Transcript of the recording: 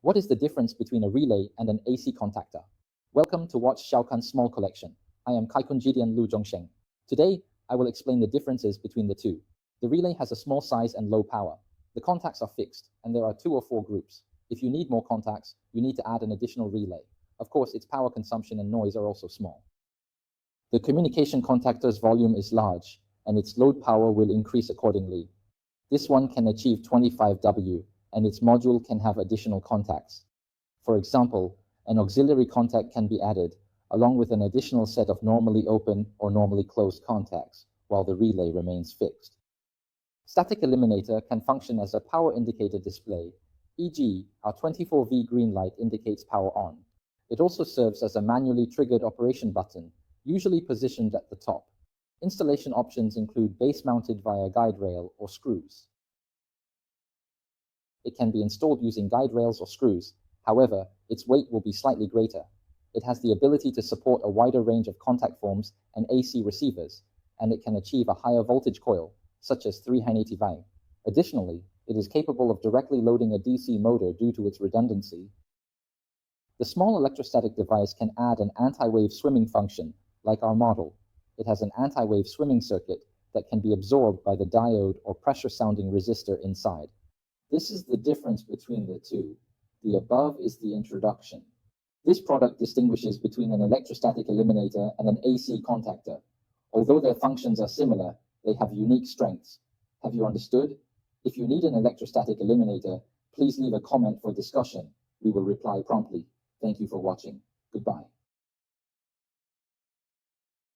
What is the difference between a relay and an AC contactor? Welcome to Watch Xiaokan's Small Collection. I am Kaikunjidian Lu Zhongsheng. Today, I will explain the differences between the two. The relay has a small size and low power. The contacts are fixed, and there are 2 or 4 groups. If you need more contacts, you need to add an additional relay. Of course, its power consumption and noise are also small. The communication contactor's volume is large, and its load power will increase accordingly. This one can achieve 25 W, and its module can have additional contacts. For example, an auxiliary contact can be added, along with an additional set of normally open or normally closed contacts, while the relay remains fixed. Static eliminator can function as a power indicator display, e.g., our 24V green light indicates power on. It also serves as a manually triggered operation button, usually positioned at the top. Installation options include base mounted via guide rail or screws. It can be installed using guide rails or screws. However, its weight will be slightly greater. It has the ability to support a wider range of contact forms and AC receivers, and it can achieve a higher voltage coil, such as 380V. Additionally, it is capable of directly loading a DC motor due to its redundancy. The small electrostatic device can add an anti-wave swimming function, like our model. It has an anti-wave swimming circuit that can be absorbed by the diode or pressure-sounding resistor inside. This is the difference between the two. The above is the introduction. This product distinguishes between an electrostatic eliminator and an AC contactor. Although their functions are similar, they have unique strengths. Have you understood? If you need an electrostatic eliminator, please leave a comment for discussion. We will reply promptly. Thank you for watching. Goodbye.